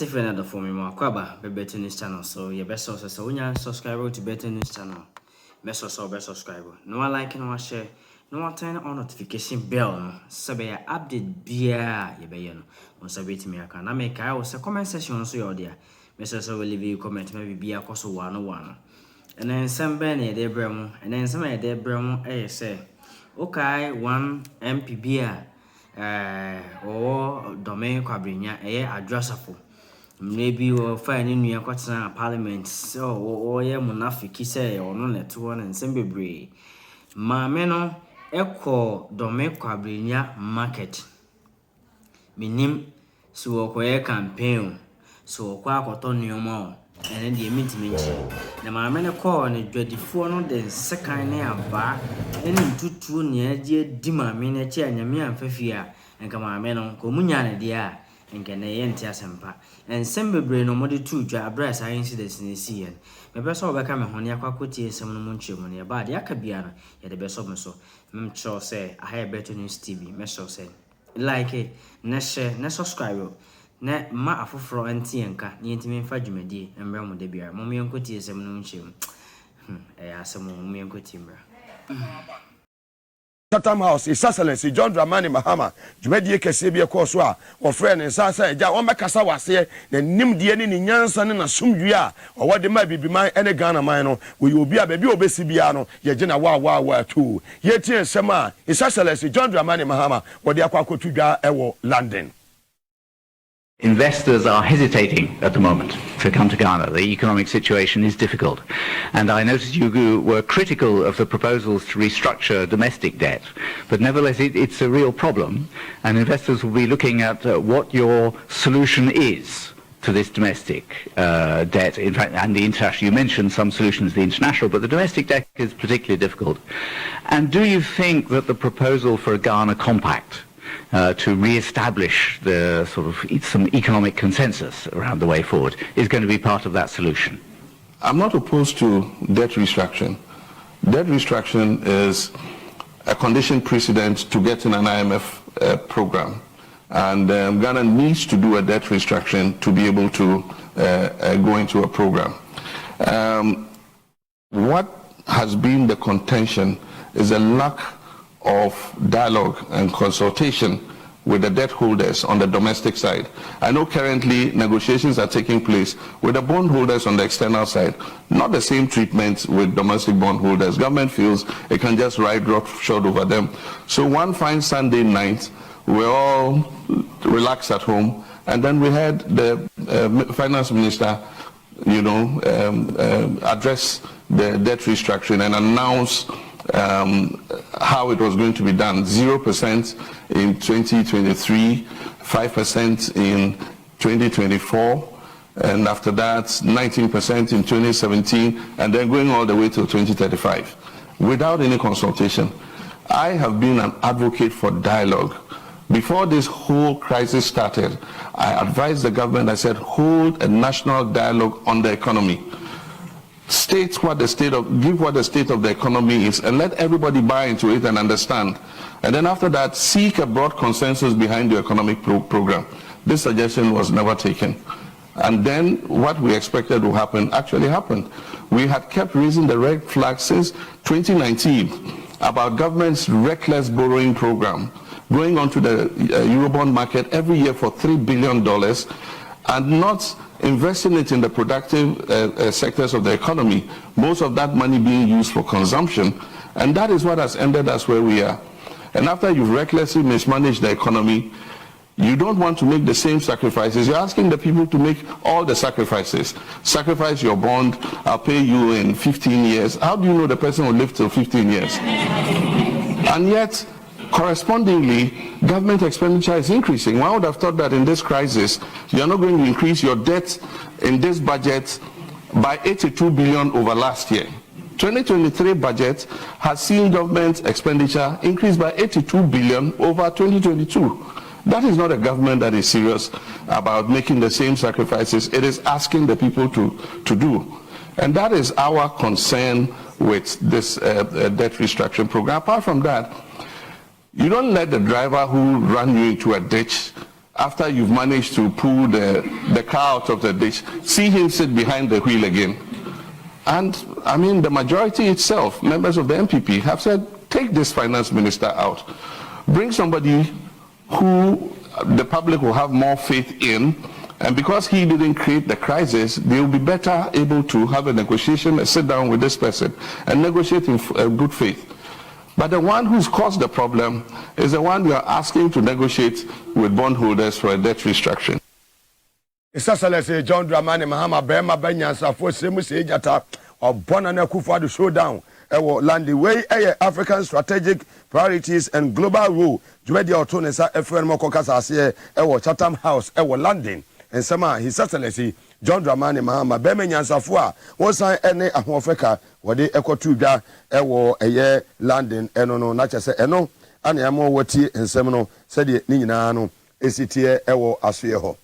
friend for me more kwaba be better news channel. So your best source so when you subscribe to better news channel. Best source best subscribe. No one like no one share. No one turn on notification bell no. So be update bia ye be no. On so bit me aka na make I was a comment section so your there. Message so will leave you comment maybe bia koso 101. And then some ben e dey brem and then some e dey brem say okay 1 MP bia or domain kwabrinya Adwoa sarfo maybe or find in your quarter parliament so or ye munafiki say or no net one and sembebre ma meno eko domain kwabrinya market minim so okoye campaign so okwa akoto nneoma and the meeting na ma meno call ne dwadifo no den second ne aba ene ntutu ne agye di ma meno chi anyame amfafia enka ma meno ko munya ne dia enka ne yenti asempa ensembebre no mode tu dwa abra science incidents ne me be so obeka me hone akwakotie esem no monchemu ne ba de aka bia no ye de be so me so mcho say I have better news TV me so say like it na share na subscribe na ma afoforo anti enka ne yentimi mfa dwumadi emra mo de bia mo menkotie esem no monchemu asem mo menkotie mra Chatham House, His Excellency John Dramani Mahama, Jumedi Kesebia Koswa, or friend and Sasa, Jawama Kasa was here, the Nim Diani Nyansan and Asumdria, or what they might be my any Ghana mino, will you be a baby obesibiano, Yajina Wawa too. Yet, Sama, His Excellency John Dramani Mahama, what the Aquacotuga Ewo London. Investors are hesitating at the moment to come to Ghana. The economic situation is difficult. And I noticed you were critical of the proposals to restructure domestic debt. But nevertheless, it's a real problem. And investors will be looking at what your solution is to this domestic debt. In fact, and the international, you mentioned some solutions, the international, but the domestic debt is particularly difficult. And do you think that the proposal for a Ghana compact to re-establish the sort of some economic consensus around the way forward is going to be part of that solution? I'm not opposed to debt restructuring. Debt restructuring is a condition precedent to getting an IMF program. And Ghana needs to do a debt restructuring to be able to go into a program. What has been the contention is a lack of dialogue and consultation with the debt holders on the domestic side. I know currently negotiations are taking place with the bond holders on the external side. Not the same treatment with domestic bond holders. Government feels it can just ride roughshod over them. So one fine Sunday night, we're all relaxed at home, and then we had the finance minister, address the debt restructuring and announce how it was going to be done. 0% in 2023, 5% in 2024, and after that 19% in 2017, and then going all the way to 2035 without any consultation. I have been an advocate for dialogue. Before this whole crisis started, I advised the government, I said, hold a national dialogue on the economy. Give what the state of the economy is, and let everybody buy into it and understand. And then after that, seek a broad consensus behind the economic program. This suggestion was never taken. And then what we expected to happen actually happened. We had kept raising the red flag since 2019 about government's reckless borrowing program, going onto the Eurobond market every year for $3 billion and not investing it in the productive sectors of the economy, most of that money being used for consumption, and that is what has ended us where we are. And after you've recklessly mismanaged the economy, you don't want to make the same sacrifices. You're asking the people to make all the sacrifices. Sacrifice your bond, I'll pay you in 15 years. How do you know the person will live till 15 years? And yet, correspondingly, government expenditure is increasing. One would have thought that in this crisis, you're not going to increase your debt in this budget by 82 billion over last year. 2023 budget has seen government expenditure increase by 82 billion over 2022. That is not a government that is serious about making the same sacrifices it is asking the people to do. And that is our concern with this debt restructuring program. Apart from that, you don't let the driver who ran you into a ditch after you've managed to pull the car out of the ditch, see him sit behind the wheel again. And I mean, the majority itself, members of the MPP, have said, take this finance minister out. Bring somebody who the public will have more faith in, and because he didn't create the crisis, they will be better able to have a negotiation and sit down with this person and negotiate in good faith. But the one who's caused the problem is the one we are asking to negotiate with bondholders for a debt restructuring. Isasalese John Dramani Mahama Bema Banyansa for Semusi Jata or Bonana Kufa to showdown. Land the way African strategic priorities and global rule. Jumedi Otonesa FN Mokokasa Chatham House London and Sama His Excellency John Dramani Mahama Bema Nyansafua one sign any Ahofeka wade Ekotuga London eno na chese eno ana yamo wati ensem no sede ni nyina no esitie asue ho.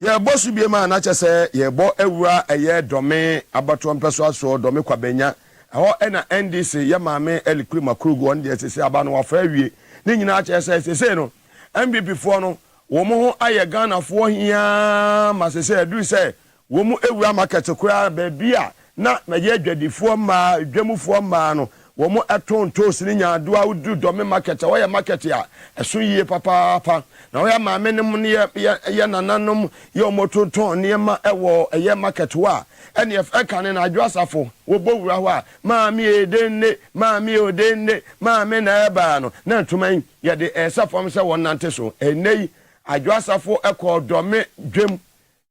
Ye bosu bi ma na chese ye bo ewura dome abato mpeso aso dome kwabenya ho ena NDC ye maame elikuri makrugu on de sese aba no wafa awie ni nyina chese sese no MPP fo no wo mo ho aye Ghana fo hia ma sese adu se wo mu ewura market kura ba bia na ye adwadifo ma dwamufo ma no wo mo atontos ni nyaado udu dome market wo ye market ya eso yie papa na wo ya maame nem ne ye nananom ye omotonton ne ma ewo ye market wa ene eka ne na adwasafo wo bowura ho a maame edenne maame odenne maame na eba no na ntuman ye de esafom se wonante so enei adwasafo eko dome dwem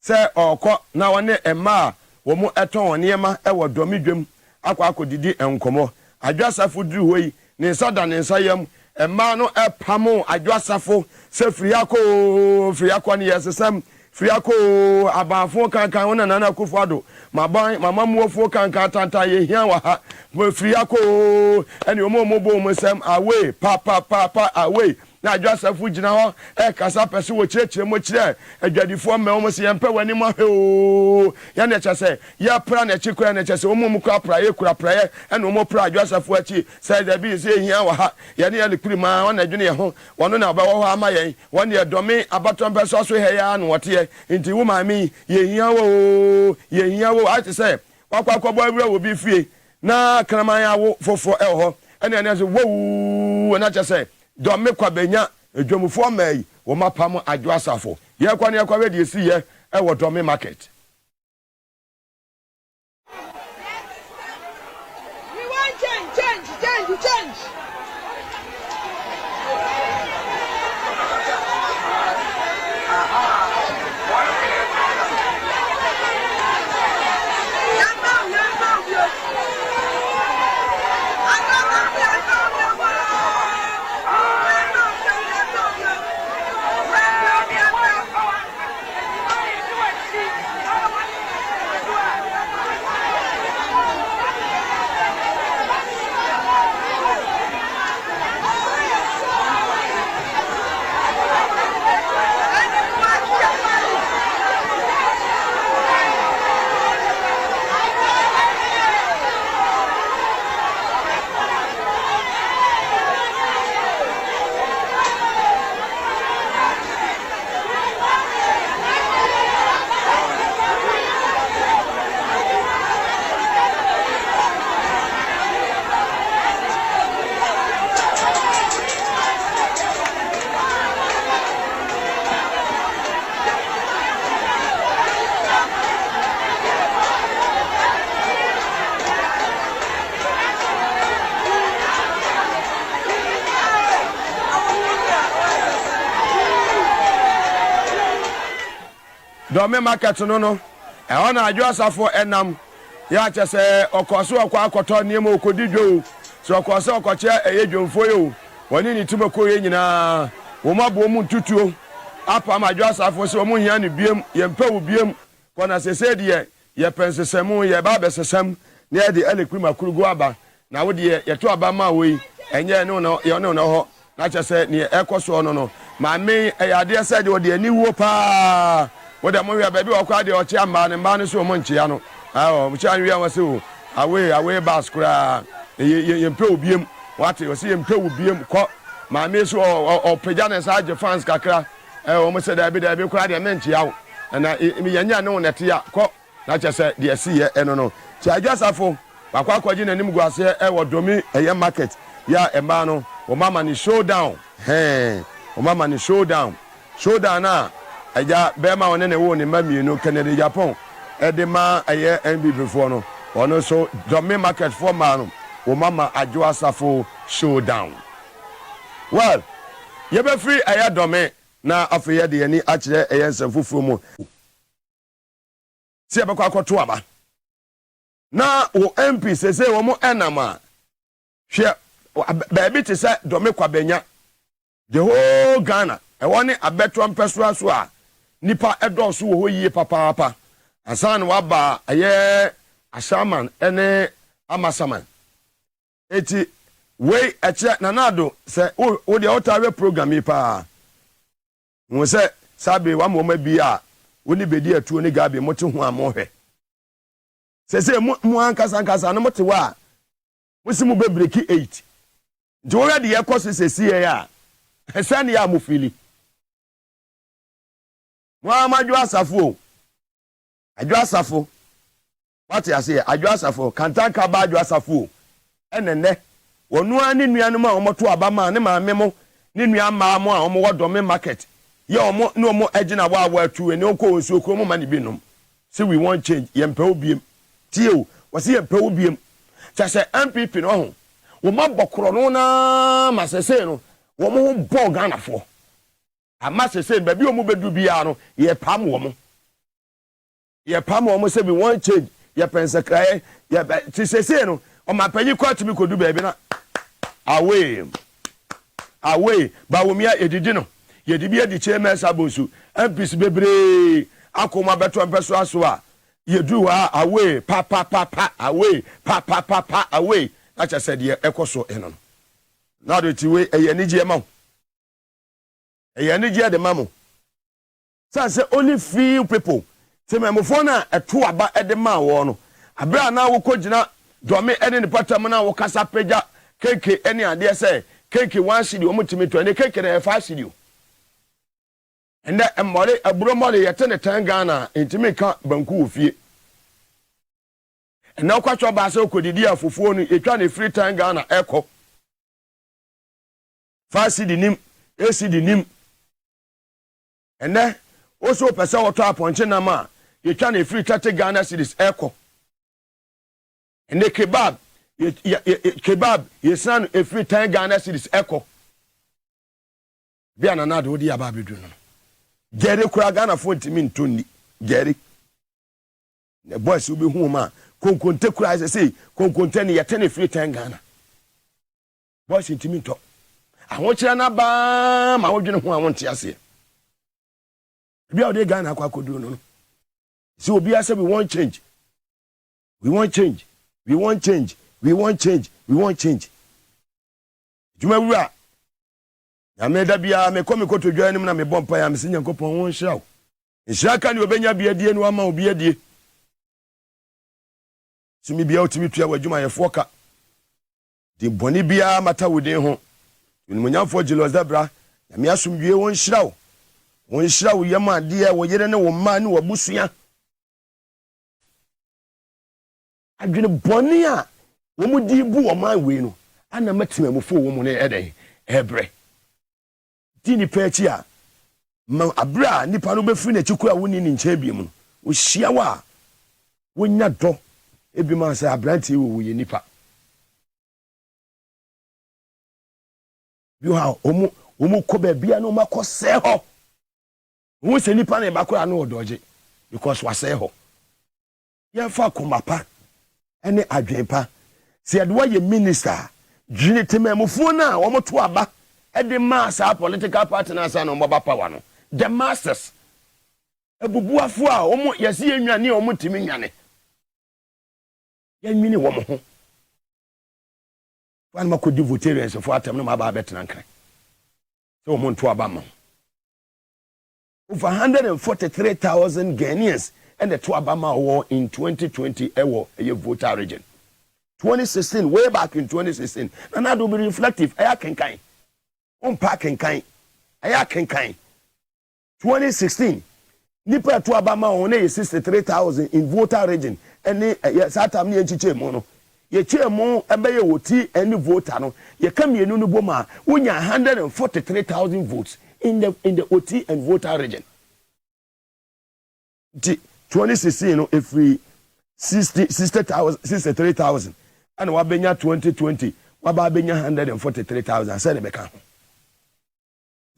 se okọ na wone ema wo mu eton niema ewo dome dwem akwadidi enkomo adwasafo duru hoyi ne nsada ne nsayam ema no epamo adwasafo se friako ne yesesam friako abafo kankan wona nana kufuado mama muofo kankan tanta ye hia wa ha friako ene omomobo musem away pa away na adwasafo gina ho kasa pese wo kirekire mo kire adwadifo me wo se yempe wani mo he ya na chese ya pra na chikura na chese wo mu kura pra ye kura pra ye ene wo pra adwasafo achi sai da bi se hia wa ha ya ne alikuri ma wona adwene ye ho wono na ba wo ho ama ye wona ye dome abaton pese so he ya no wote nti wo ma mi ye hia wo a ti se kwakwa bo awura wo bi fie na kraman ya wo fofo ho ene ene so wo na chese dome kwabenya edwamufo mai wo mapam adwasafo ye kwa ne kwa we de si ye wo dome market. We want change. Dome market no e ona adwasafo enam ya chese okoso akoto niam okodidwo so okoso okoche eyedwomfo yo woni ni tumako ye nyina wo mabo mu tutuo apa ma adwasafo se wo hia ne biem ye mpa wo biem kona sese de ye pensesemu ye ba besesem ne ye de elikwi makurugo aba na wo de ye to aba ma wo yi enye ne no ye no ho na chese ne ekoso no ma me eyade se de wo de ani wo pa wode mo wi ababi okwa de ochi amba ne mba ne so mo nchia no awo mo cha wi awase o away bas kura ye mpe obiem wate o se ye mpe obiem ko ma me so o peja ne sa je fans kakra o say da bi kura de menchi yawo na mi yanya ne wonete ya kɔ na che say de si ye eno no ti adwasafo bakwa kwaji nanim guase wo domi eye market ya emba no o mama ni showdown o mama ni showdown na aja be ma woni ne wo ni mamienu Canada Japan de ma eye NBB fo no ono so domi market for ma no o mama adwasafo showdown. Well, you be free aya domi na afeye de yani akire eye nsafufuro mu si e be kwa akoto aba na o MP sese wo mo enama hwe baby te say domi kwabenya the whole Ghana e woni abeto mpesua so a nipa edoso wo yie papa asan waba aye ashaman ene amasaman eti we eche nanado say o de otawe program pa wo say sabe wa mo ma bi a woni bedi atuo ni gabe mote ho amohwe sese mu ankasa no mote wa musimu be break 8 nti wo de yekoso sese ye a esane ya mo fili wa majo asafo what you say ajo asafo kantanka ba ajo asafo enene wonu ani nuanom a omoto abama ne maame mo ne nua ma mo a omo wodome market ye omo ne omo agina wa atu ene okọ onsu okọ mo ma ne binom say we want change ye mpa obiem tie wasi ye mpa obiem cha se MPP no ho wo ma bokoro no na masese no wo mo ho bog Ghanafo ama sese ba bi o mo bedu bia no ye pam wo mo say we want change ye pensakrae ye ti sese no o ma panyi kwatu mi kodu ba bi na away ba wo mi edidi no ye di bia di chema sabonsu MPs bebre akoma beto mpeso aso a ye du ha away pa away pa away acha said ye ekoso eno na do ti we eye ni je ma eye ni je de mamo say only few people say memofo na eto aba ede ma wo no abra na wo kogina domi ene ni patam na wo kasa peja keke ene ade say keke 1 cedi o mutimi to ene keke na 5 cedi and that emore aburo mole yete ne 10 Ghana intimi ka banku ofie and now kwatcho ba se okodidi afofuo no etwa ne free 10 Ghana eko 5 cedi nim 8 cedi nim and then also pesa wato aponche na ma yetwa ne free 30 Ghana cedis eko and the kebab yesan a free 10 Ghana cedis eko bia na na do di aba bedu no gere kura Ghana fo ntimi ntoni gere ne boys ubi hu ma konkonte kura say konkonte ne yete ne free 10 Ghana boys ntimi nto ahwo kire na ba ma wodwene hu awonte ase bia ode Ghana akwa kodu no so obi ase we want change juma wura ya meda bia me komi koto dwa nim na me bompa ya mesinya nkopon won hiraw nhiraka ne obenya bia die no ama obi adie sumi bia otimi tua wadwuma ye foka di boni bia mata wode ho nmunyamfo jealous dabra ya me asomdwe won hiraw yema ade wo yere ne wo ma ne wo busua adwene boni a wo mu di bu wo man we no ana matima mu fo wo mu ne eden ebre dini pechi a ma abra nipa no befiri na chikura woni ni nche biem no o hia wa wonya do ebi ma say abranti wo ye nipa you how omu ko ba bia no makose ho wo se nipa na ba kura no odoje because wase ho ye fa komapa ene adwenpa se Adwoa ye minister dwene temamufo na wo moto aba ede massa political partners na mbaba power no the masters ebubuafo a wo yesi enwane wo mutimi nwane yanwini wo mo ho wan makodi votarians fo atam no maba betena nkran so wo monto aba ma over 143,000 Ghanaians and the Tuabama war in 2020 ewo a voter region 2016 way back in 2016 and that will be reflective aya kenkan on pack kenkan aya kenkan 2016 nipa to abama on 63,000 in voter region any satam ne enchiche mu no ye chemu ebe ye woti any voter no ye kam ye nu boma unya 143,000 votes in the OT and voter region. 2016 no every 63,000 and wabenya 2020 wababenya 143,000 say be kan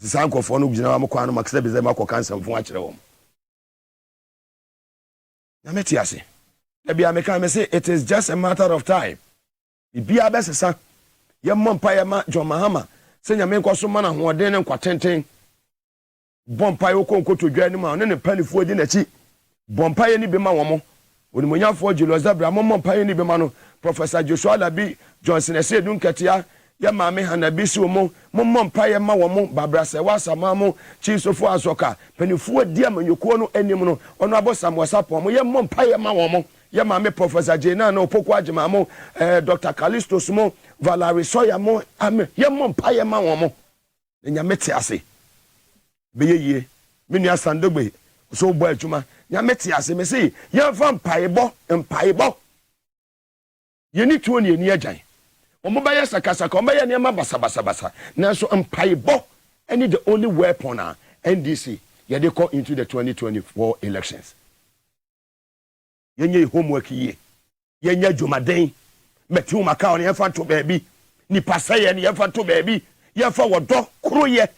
sisanko fo no gina am kwa no makse be zema ko kansa mfo a kire wo na metiase e bia me kan me say it is just a matter of time bia be sesa ye mompa ye ma John Mahama se nyame nkoso ma na hoɔden ne nkwatenten bompa ye konko to dwa ni ma ne panifo di na chi bompa ye ni be ma wo mo onimonyafo Julius Zabra mompa ye ni be ma no Professor Joshua Labi Johnson ese dun katia ya maame hanabi si wo mompa ye ma wo mo babra se wasama mo chisofo asoka panifo di amanyoko no anim no ono abosam wasapo mo ye mompa ye ma wo mo ya maame Professor Jena na opoko agema mo Dr. Callisto Sumo Valerie Soya mo ame ye mompa ye ma wo mo nyamete ase beyeye menua sandogbe so bo adwuma nyamete ase me say ye fa mpaebo yeni tuo ne yeni agyan omo ba ye sakasaka omo ye ne ma basa na so mpaebo any the only weapon NDC ye dey call into the 2024 elections yenye homework ye yenye dwumaden metu maka on ye fa to baabi ni pasaye ne ye fa to baabi ye fa wodo kroye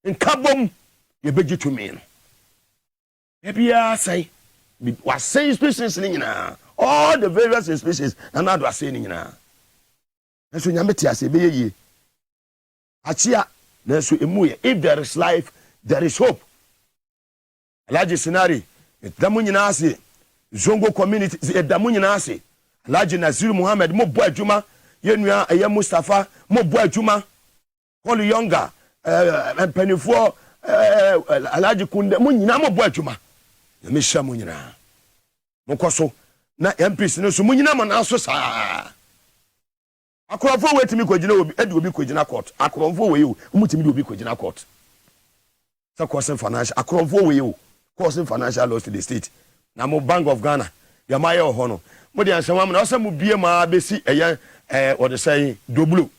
nkabom ye beji to me no e bia say was say species ni nyina all the various species and now do I say ni nyina so nyameti ase be ye achia na so emuye if there is life there is hope alaji scenario damu nyina ase zongo community damu nyina ase alaji Nazir Muhammad mo bo adwuma yenua eye Mustafa mo bo adwuma Paul Younger penifo alaji kunde mo nyina mo bo adwuma me hia mo nyina mo koso na MPs no so mo nyina mo na so saa akorofo wetimi kogina obi edi obi kogina court akorofo we you umutimi di obi kogina court so causing financial akorofo we you causing financial loss to the state na mo Bank of Ghana ya maye ho no mo de ansawam na osam bie ma besi eye what they say doblo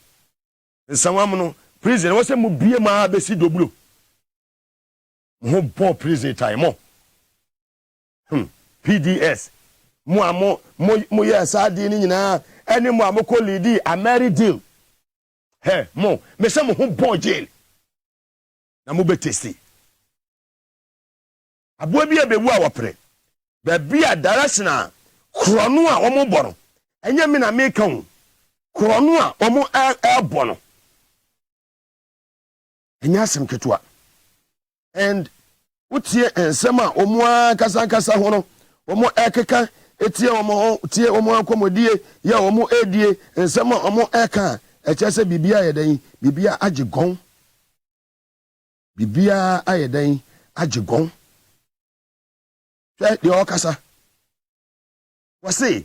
ansawam no prison osam bie ma besi doblo mo bo prison time PDS mo yes adi ni nyina eni mo amoko lidi ameri deal he mo me se mo ho bo jail na mo betesti abo bi abewu a wopre ba bia direction krono a omo boro enya me na me kan krono a omo ebo no enya asem ketua and utie ensema omo kasa ho no omo ekeka etie omo tie omo akomodie ya omo edie ensema omo eka echese bibia yedan bibia agigon bibia ayedan agigon the okasa we say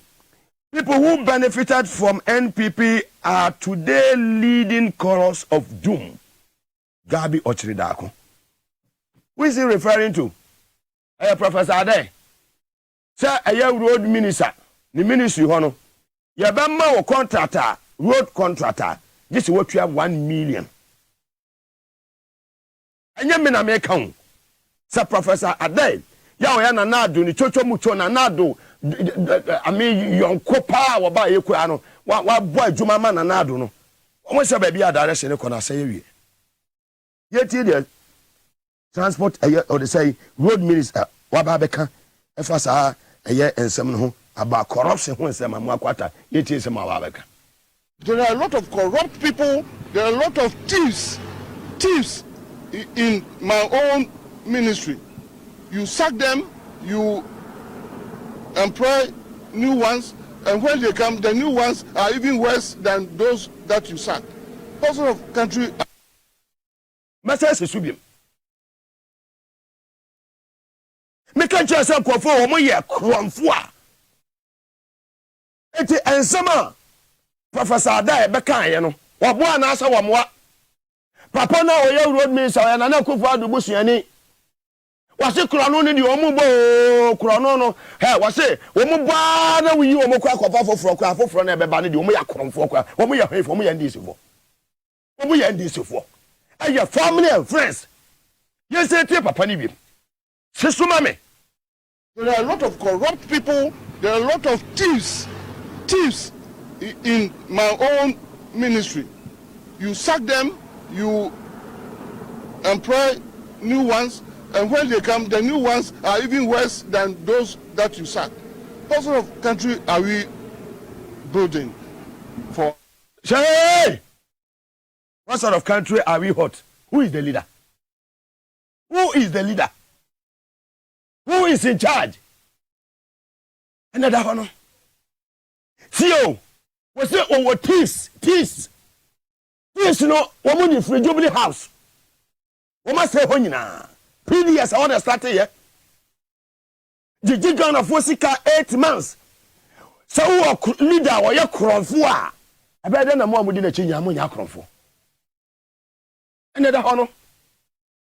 people who benefited from NPP are today leading chorus of doom. Gabi Ochridako. Who is he referring to? Professor Ade. Sir, a road minister, the ministry hono. Yabama or contractor, road contractor. This is what we have 1 million. And you mean I make count. Sir Professor Ade. Ya oyana nado ni chocho mucho na nado. I mean, yon kopa waba yekwe ano. Wa boy juma man na nado no. Omo se baby a direction e kona say we. Yeti the transport or they say road minister waba beka efasa eye ensem no about corruption ho ensem akwata yeti ensem waba beka. There are a lot of corrupt people, there are a lot of thieves in my own ministry. You sack them, you employ new ones, and when they come, the new ones are even worse than those that you sack. What sort of country? Message is subium. Me can't just say for omo ye kronfo. Eti ensema Professor Adai beka ye no. Wabo na asa wamwa. Papa na oye road minister ya na kufu adu busuani. wase kurano ne di omo bo kurano no he wase omo ba na wi omo kwa kofa foforo na ebeba ne di omo ya kromfo kwa omo ya hefo omo ya ndisifo omo ya ndisifo aya family and friends yes tie papa ni bi sesuma me. There are a lot of corrupt people, there are a lot of thieves in my own ministry. You sack them, you employ new ones, and when they come, the new ones are even worse than those that you sack. What sort of country are we building for? Say, what sort of country are we hot? Who is the leader? Who is the leader? Who is in charge? Another one. CEO, we say over thieves, no, woman in free Jubilee House. We must say honina. PDS I want to start here. The gigant of Wosika 8 months. So leader or your kronfua. I better than a mom within a change among your kronfo. Another honor.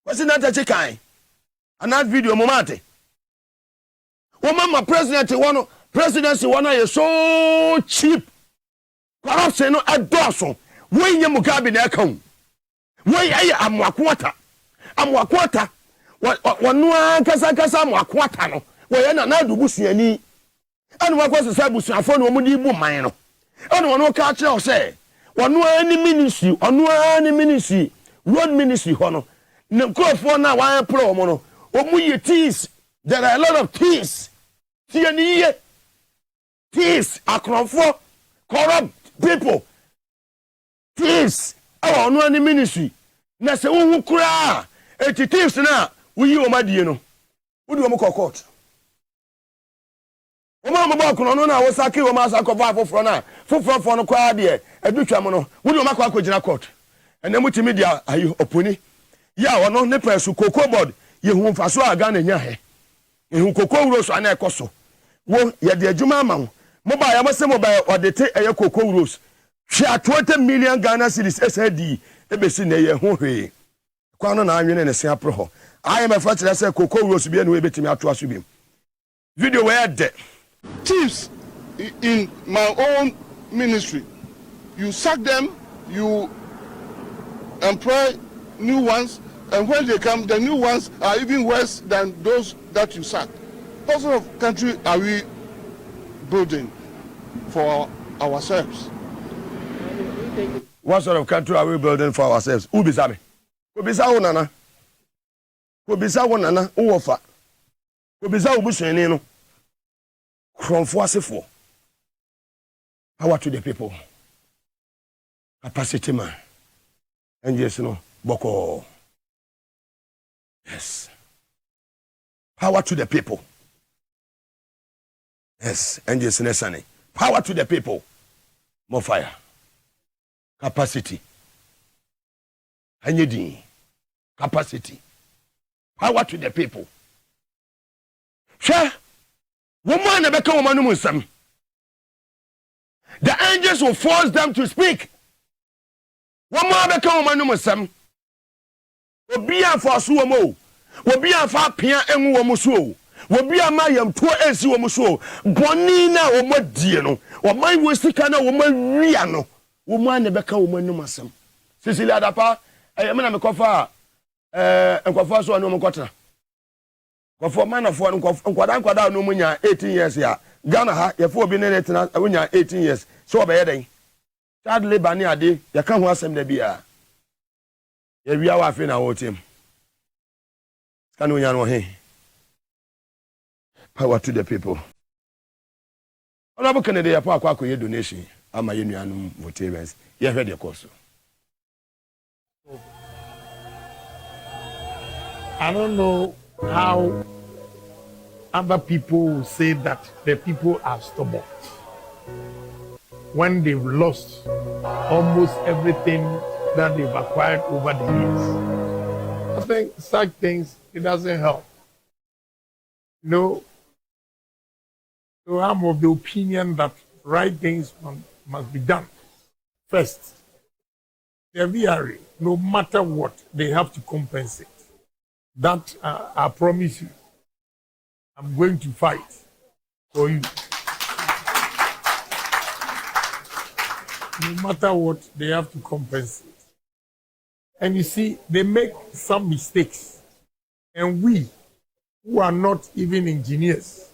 What's in that chicken? Another video momate. Woman, my presidency one is so cheap. Corruption no adoso. When you Mugabe na come. When you amwakwata. Amwakwata. Wanua kasa amwakwata no. When na do busuani. Anu wakwa se busuafo no omudi bu man no. Anu wono ka kire o se. Wanua ni ministry, road ministry ho no. Ne krofo na wan pro mo no. Omu ye thieves. There are a lot of thieves. Thieves, akronfo, corrupt people. Thieves, our no any ministry. Na se wo kura, thieves na we yi o madie no. Wo di o mo court. O ma mo ba kuno no na wo sake wo ma sake fa foforo na. Foforo no kwa de adutwa mo no. Wo di o makwa akogina court. Ena mutimi dia ayi oponi. Ya wono ne presu cocoa board ye hu mfaso aga na nya he. Ehu cocoa wuro so ana ekoso. Wo ye de adwuma ama wo. Mobile amase mobile odete eye cocoa wros. Hwe 20 million Ghana cedis SAD ebesi na ye ho hwe. Kwa no na anwene ne se apro ho. IMF atire se cocoa wros bi na we betimi ato aso bi. Video where de thieves in my own ministry. You sack them, you employ new ones, and when they come, the new ones are even worse than those that you sack. What sort of country are we building for ourselves? What sort of country are we building for ourselves? Who bisa me? Who bisa wo nana? Who bisa wo nana? Who ofa? Who bisa wo busuani no? Kromfo asefo. Power to the people. Capacity man. And yes, no, boko. Yes. Power to the people. Yes, and yes, Nesane. Power to the people. More fire. Capacity. Anyedi. Capacity. Power to the people. Sure. Woman never come woman musam. The angels will force them to speak. Woman never come woman musam. Obiya for suomo. Obiya for pia enwu womusuo. Wobi ama yam to esi wo muso boni na wo modie no wo man wo sika na wo mawia no wo man ne beka wo manum asem Cecilia Adapa me na me kofa enkofa so no mo kotena kofo manafo nkwada no munya 18 years ya Ghana ha ye fo obi ne tena wonya 18 years so obeye den child labor ni ade ya ka ho asem da bia ya wia wa afi na wo tim kanu nya no he. Power to the people. Honorable Kennedy, you have a donation. I'm a union voters. You have heard the course. I don't know how other people will say that the people are stubborn when they've lost almost everything that they've acquired over the years. I think such things, it doesn't help. No. So I'm of the opinion that right things must be done. First, the VRA, no matter what, they have to compensate. That I promise you, I'm going to fight for you. No matter what, they have to compensate. And you see, they make some mistakes. And we, who are not even engineers,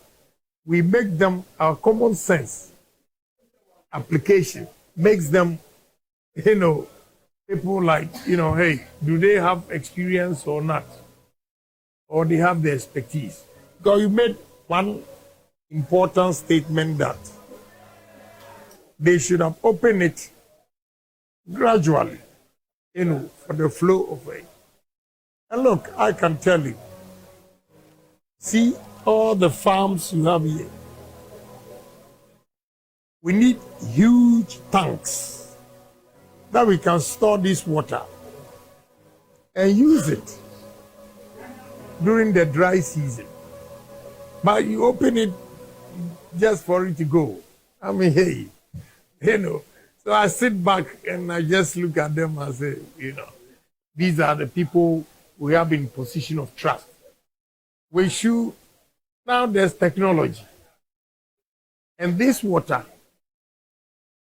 we make them, our common sense application makes them, people like, hey, do they have experience or not? Or they have the expertise? Because you made one important statement that they should have opened it gradually, for the flow of it. And look, I can tell you, see all the farms you have here. We need huge tanks that we can store this water and use it during the dry season. But you open it just for it to go. I mean, hey, So I sit back and I just look at them and say, these are the people we have in position of trust. Now there's technology. And this water,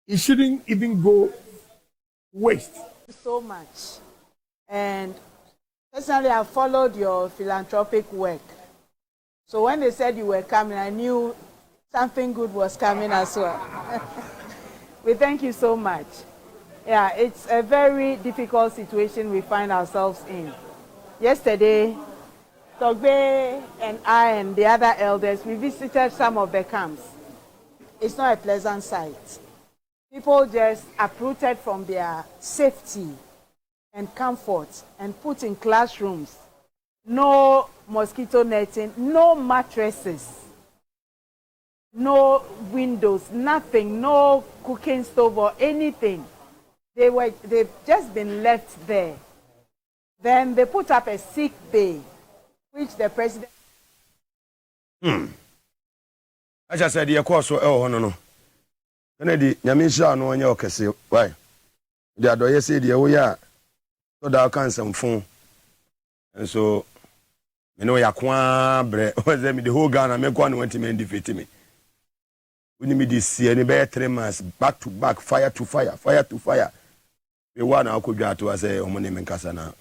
it shouldn't even go waste. So much. And personally, I followed your philanthropic work. So when they said you were coming, I knew something good was coming as well. We thank you so much. Yeah, it's a very difficult situation we find ourselves in. Yesterday, Togbe and I and the other elders, we visited some of the camps. It's not a pleasant sight. People just uprooted from their safety and comfort and put in classrooms. No mosquito netting, no mattresses, no windows, nothing, no cooking stove or anything. They've just been left there. Then they put up a sick bay, which the president. I just said, "Dear course, no. Kennedy, Yamisha, no one your why? The Adwoa said, "Yeah, so that can some phone." And so, was the whole Ghana, make one went to me and defeat me. When me this year, any better 3 months, back to back, fire to fire, fire to fire. We want to go to us, Omoni Menkasana.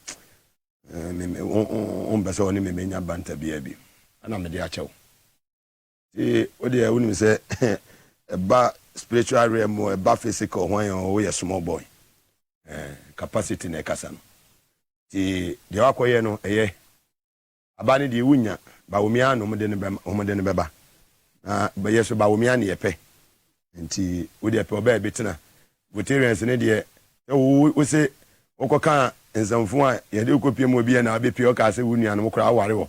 Beso only me menya banta biabi. And I'm the acho. See, what they wouldn't say a spiritual realm or a physical when you're a small boy. Capacity in a casan. See, the Aquayano, Abani di Unya, Baumiano, Omoden Beba. But yes, Baumiani a pe. And tea, would you probably bitter? Butarians in India, we say, Okoka. And some fun, you do copy mobile and I'll be pure cast with you and walk out warrior.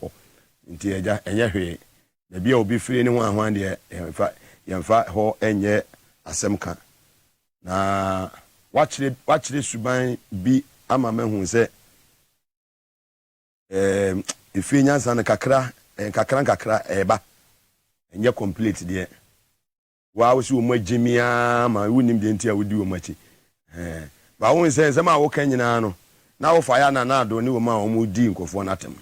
Indeed, and yet, the beer will be free anyone one day, in fact, ho and yet a semka. Now, watch this should be a man who said, if you and a kakra and kakra eba, and you're complete, dear. Why was you my Jimmy? I wouldn't be would do much. But I won't say, some are walking in. Now fire na do ni wo ma o di nkofo na tem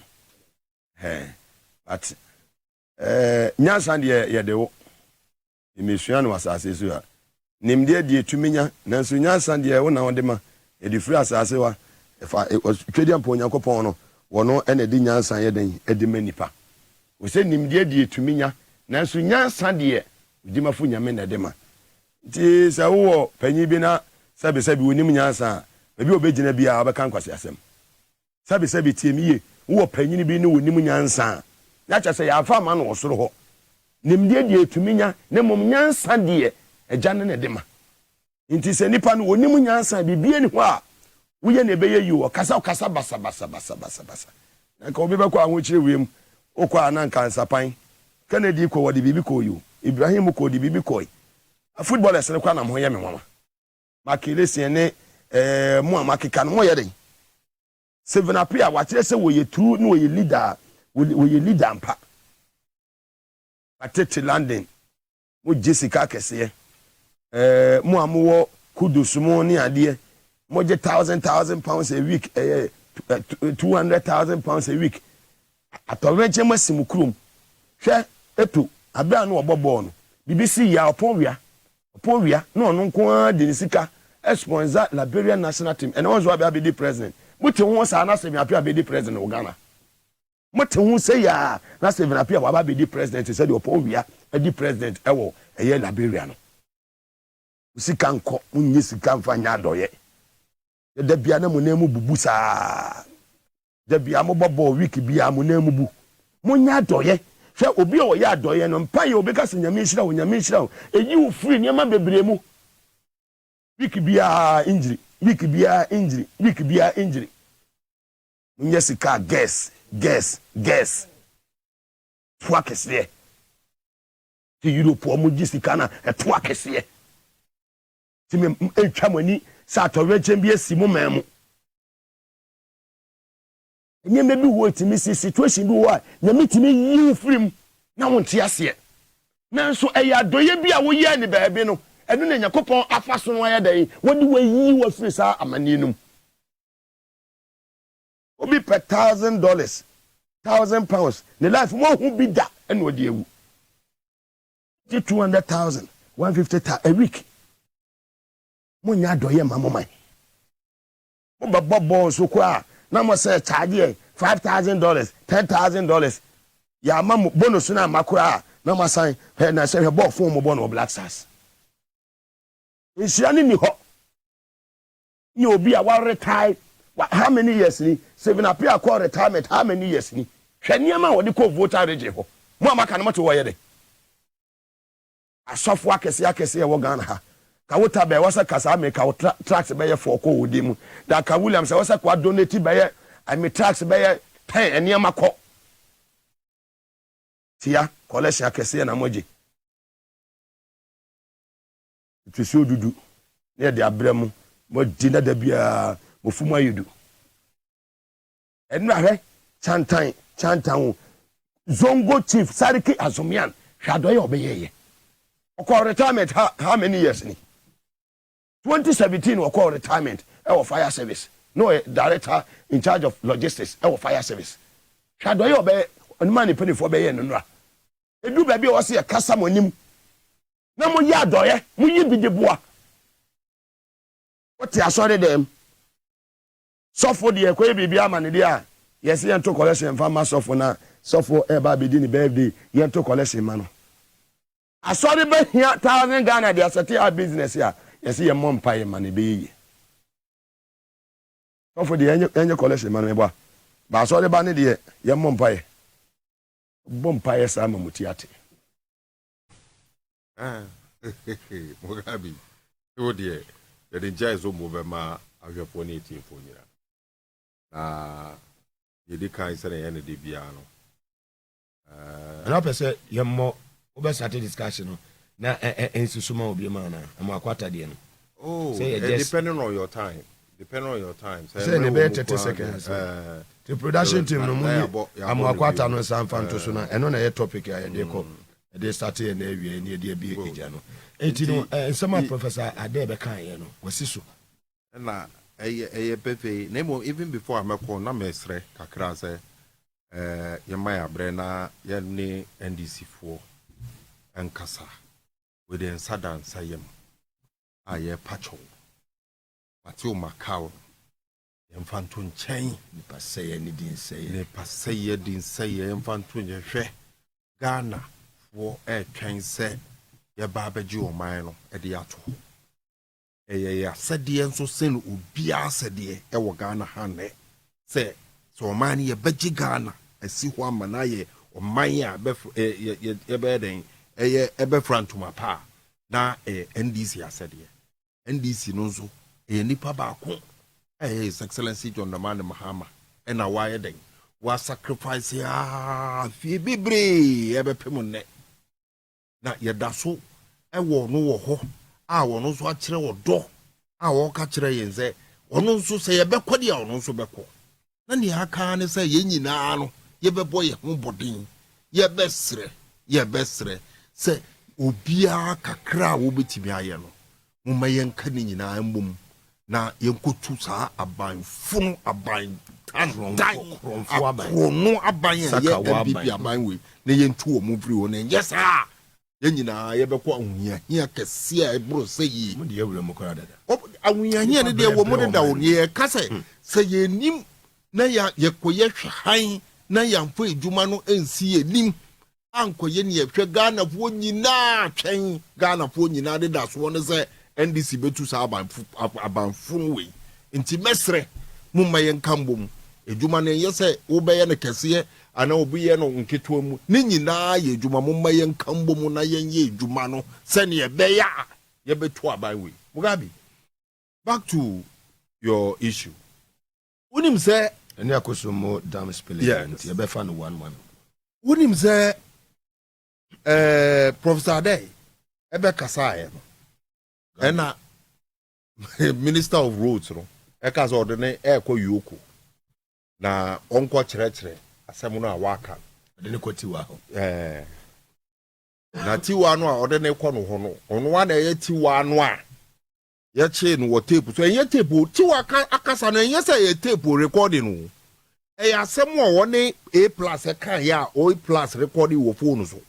but nyansa de ye de wo emisua no asase so a nimde de etuminya nanso nyansa de wo na wo de ma e di free asase wa twedi ampo Nyankopon no wono ene di nyansa ye den e di manipa wo se nimde de etuminya nanso nyansa de di mafu nyame na de ma ti se wo panyi bi na sabi wonim nyansa ebi obegina bia abeka nkwase asem sabi tiemiye wo panyini bi ne wonim nyansa ya cha se ya fa ma no osoro ho nimde de etuminya ne mom nyansa de agya ne de ma nti se nipa no wonim nyansa bibie ni ho a wo ye ne beye yi wo kasa basa na ka obi be kwa ho chire wiem okwa ananka nsapan Kennedy ko wodi bibi ko yu Ibrahim ko di bibi ko footballers ne kwa na mo ye me mama makilesi ne mo amakeka no mo ye den seven apia wa kire se wo ye true no ye leader wo ye leader mpa atete London mo Jessica kese mo amowo kudusumo ni ade mo je 1,000 pounds a week 200,000 pounds a week atɔreche masim krum hwɛ eto abia no obɔbɔ no BBC ya opon wia no no nko de sika sponsor Liberian national team and once wa be the president muti ho sa na se apia be the president of Ghana muti ho say ya na se apia wa be the president say the opon wia the president ewo eye Liberia no sika nko unyi sika mfa nya doye da bia na mo na mu bubu saa da bia mo bobo week bia mo na mu bu mo nya doye hwe obi o ya doye no mpa ye obi ka se nyame nhira wo eyi wo free nyama bebre mu week bia injury munye sika guess twakese ti Europe o mu jisika na twakese ti me etwa mani sa tɔreche bi asimu mamu nyeme bi wo ti mi situation bi wo a nyame ti mi yi free na won ti ase nanso eya doye bi a wo yi ani baabi no enu na Yakopon afa so no ya dai wodi wo yi wo free sa amani num obi per $1,000 £1,000 ne life mo hu bi da enu odi ewu 200,000 150,000 a week munya doye mamomai mo babbo so kwa na mo say charge $5,000 $10,000 ya mamu bonus na makura na ma sign na say he ball form mo no Black Stars isiani ni ho ni obi a wa retire how many years ni 7 appear call retirement how many years ni hwani ma wo de ko voter register ho mo amaka na mo to wo ye de asofo akese wo Ghana ha kawuta be wasa kasa me ka tracks be ye for ko wodi mu da ka William se wasa kwa donate be ye me tracks be ye 10 eniema ko tia collection akese na moje twisi odudu ne de abremu mo dina da bia mo fumu ayedu enu ahwe chantan zongo chief Sariki Azomian hwado ye obeyeye okọ retirement how many years ni 2017 we call retirement our fire service no director in charge of logistics our fire service shado yo be onima penny for be ye nura edu ba bi o se kasa monim na mo ya doye mo yi bideboa what ya sorry dem sofo de ekwe bibia amane de a yes ye to collection farmer sofo na sofo e ba be di ni birthday ye to collection ma no asori be hia 1,000 Ghana de asete a business ya yes ye mompaye mane be yi sofo de enye collection ma no ebo ba asori ba ne de ye mompaye bompaye sa mamuti ate Mugabe o de the jazz o move ma ahwefo na etimfo nyira na yedi kan se na ye ne de bia no na pese ye mo we start discussion na ensusuma obi ma na amakwata de no depending on your time say ne be 30 seconds the production team no mu amakwata no sanfanto so na eno na ye topic ya de ko they start na awie na de bi eja no enti no some professor Adwoa kan ye no wasiso na eye pepe na even before ameko na mesre kakra say ye mai abre na ye ne NDC fo enkasa within Sadan sayem aye pacho Matthew Macau yemfanto nchen ni paseye ni din seye yemfanto nhwe Ghana wo twen se ye ba baji o man no e de ato ya sede enso sen obi asede e wo Ghana hanne se so man ye baji Ghana asi ho amana ye o man ya be ye be den ebe frantuma pa na NDC asede NDC no nso nipa ba ko His Excellency John Dramani Mahama na why den wa sacrifice fi bibre ebe pemunne na yeda so wo no wo ho wo no so a kire wo do wo ka kire yen se ono nso se ye bekọ de ono nso bekọ na ni aka ne se ye nyina no ye bebo ye ho bodin ye besre se obia kakra wo betimi aye no mumma yen ka ni nyina mbom na yenkotu saa aban funu aban akrono aban ye MPP aban we na ye ntu o mu firi wo na yes ah ye nyina ye bekọ ahunya hia kese a ebro se yi mo de awura mo kora dada ahunya hia ne de wo mo de da wo ne ka se ye nim na ya ye koye hwan na ya mfo edwuma no ensi ye nim ankoye ne ye hwe Ghana fo nyina twen Ghana fo nyina de da so ne se NDC betu sa abanfo no we nti mesre mumma ye nkambom edwuma ne ye se wo be ye ne kese ana obi ye no nketo mu ne nyina ye edwuma mumma ye nkambom na ye ye edwuma no se ne ye be ya ye betu aban we Mugabe, back to your issue. Unim say eni akosomo dam spelling ye be fa no 1-1. Unim say Professor Day ebe kasa ye no. Ena Minister of Roads no e ka so ordene e kwa yoko na onko kire asem no awaka de ne kotiwa ho na tiwa no a ordene kọ no ho no ono wa na ye tiwa no a ye che no wo tape so ye tape tiwa akasa na ye say ye tape recording no e asem o woni A+ e kan ya O+ recording wo phone so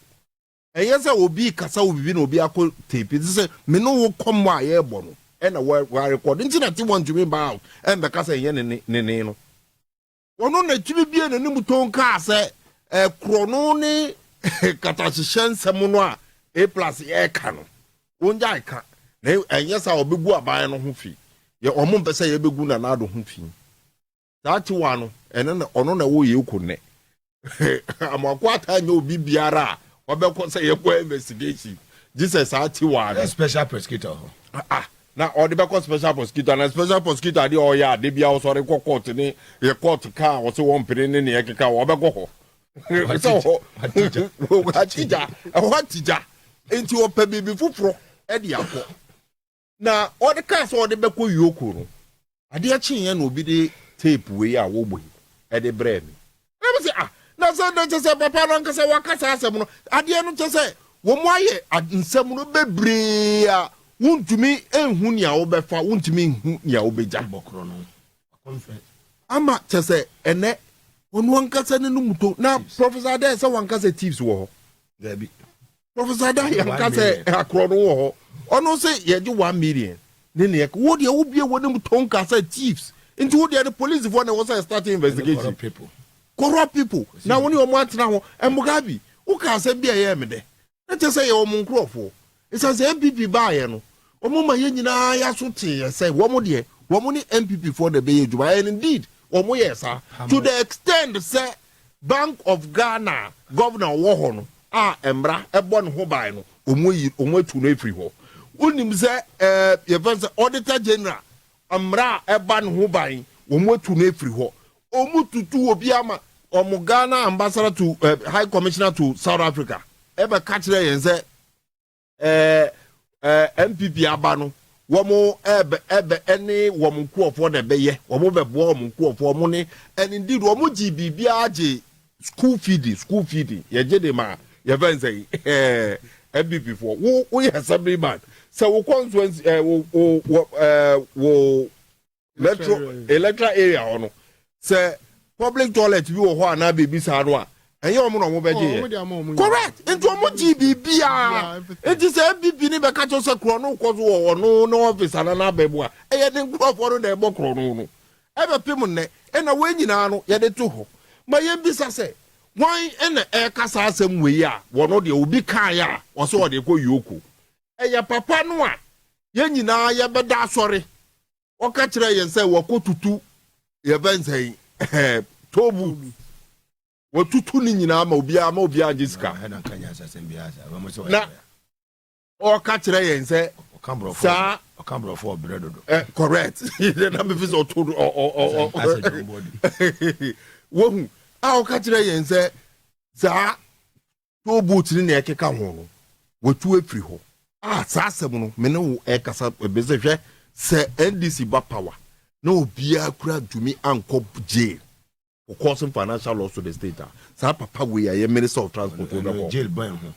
e ye say obi kasa obi na obi akọ tape say me no wo kom a ye bo no e na wa record nti na ti want to me ba e be kasa ye ne no ono na tibi bie na nim ton ka se krono ni katachisen sem no a A+ e ka no wonja ka na enye sa obegu aban no ho fi ye omo mpese ye begu na na do ho fi that one ene na ono na wo ye kunne amakwata nya obi biara obekọ se ye kwa investigation Jesus ati one special prosecutor na all the back special prosecutor na special prosecutor dey o ya de bia o sorry court ni ye court ka o se won pere ni ye keka o begọ ho so atija enti o pa bibi fufuro e de akọ na all the cars o de bekọ yoko no ade a chin ye na obi de tape we a wo boy e de bre mi na say na so de say papa no nkasa wakasa asem no ade no che say wo mo aye nsem no bebre a wuntumi enhu nia wo befa wuntumi enhu nia wo beja bokro no conference ama chese ene onu wankasa ne no muto na Professor Adai se wankasa tips wo ho gabi Professor Adai wankasa akro no wo ho ono se ye di 1 million ne ne wo de wo bie wo ne muto wankasa tips into wo de the police for na wo say start investigation corrupt people na woni o mo atena ho Mugabe wo ka se bia ye me de na chese ye o mo nkrofo isa se MPP ba ye no omo ma ye nyina ya so te say womo de womo ni MPP for the be edwuma and indeed omo yes to the extent say Bank of Ghana governor wo ho no embra ebo no ho ban no omo atu no efri ho unim say ye fancy auditor general amra eba no ho ban omo atu no efri ho omo tutu obi ama omo Ghana ambassador to high commissioner to South Africa ebe ka kire yen say MPP abano womo ebe ene womo kuofo de beye womo bebo womo kuofo womo ne and indeed womo GBB age school feeding ye jede ma ye venze MPP for wo ye assemblyman so wo constituency wo electoral area ono say public toilet bi wo ho ana bebi sa no a enye omo no mo beje correct into omo GBB a it is MPP ni be ka cho se kro no ko zo no no office ana na bebu a eye de nkrofo no na ebo kro no ebe pim ne e na we nyina no ye de to ho ma ye bisa se wan e na e kasa asem we a wo no de obi kan ya wo so wo de ko yoko eye papa no a ye nyina ye be da asore o ka kire ye se wo ko tutu ye ben sei tobu watutu ni nyina ma obi ajiska na o ka kire yen se okambro for bredodo correct na me fis o wo o ka kire yen se za to butiri na ekeka ho no watu afiri ho sa asem no me ne wo ekasa bezehwe se NDC ba power na obi akura dumi anko jail causing financial loss to the state. Sa papa we are Minister of Transport jail ban ho.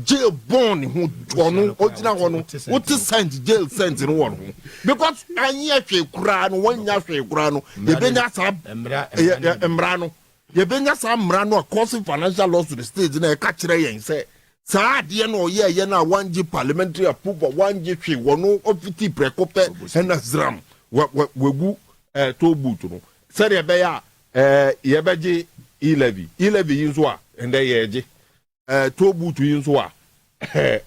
jail born who ono ojina hono what sent jail sent no one because anya hwe kura no wanya hwe kura no ye benya sa emra no ye benya sa emra no causing financial loss to the state na e ka kire yen say saa de no ye na wanji parliamentary approval wanji hwe wono ofiti prekope na zram wegu to boot no say ye be ya ye beji e-levy yinso a ende ye je to butu yinso a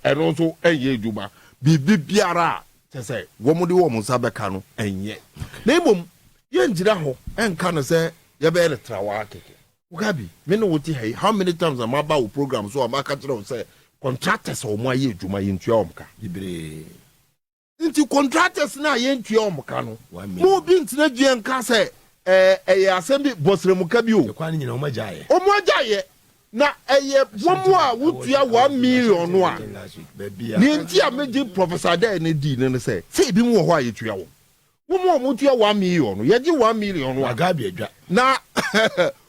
eno so enye eduma bibi biara te say wo mu de wo mu sabeka no enye na emom ye ngira ho enka no say ye be trawa keke ugabi me no wuti hey how many times am about wo program so am aka tell say contractors o mu aye eduma yentua omka bibre nti contractors na ye ntua omka no mo bi ntina due nka say assembly bosremuka bi o kwa nyina o majaye na womu a wutua 1 million no a ni nti a meji professor there ne di ne say bi mu ho a yetua wo womu a mutua 1 million no ye gi 1 million no aga bi adwa na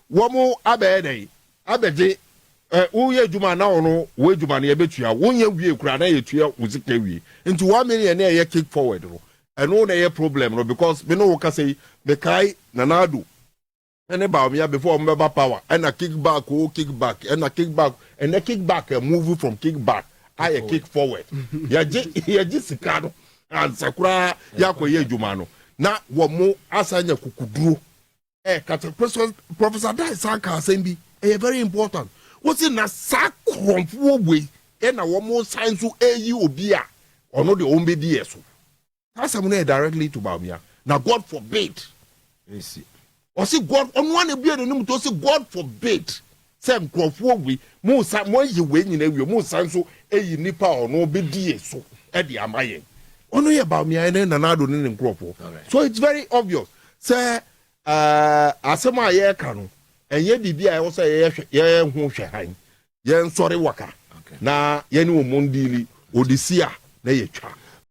womu abede abeje wo ye adwuma na wo no wo adwuma na ye betua wo nya wie kura na yetua uzika wie nti 1 million na ye kick forward no eno na ye problem no because me no wo ka say me kai nanado ene ba me before me ba power and a kickback and a kickback a move from kickback I kick forward ya ji sikado and sakura ya ko ye dwuma no na wo mo asanya kukuduro kata professor Dai Saka asembi very important what's in na sakromfo we na wo mo science eyi obi a ono de ombe di yeso asem na directly to Baumia now God forbid or see God on one be the name to say God forbid say nkrofo we mo yi we nyina we mo san so eyi nipa ono be die so e de amaye ono ye Baumia na nanado ne nkrofo so it's very obvious say asema ye ka no enye bibia e wo say ye hu hwe han ye nsori waka na ye ne wo mondili odisia na ye twa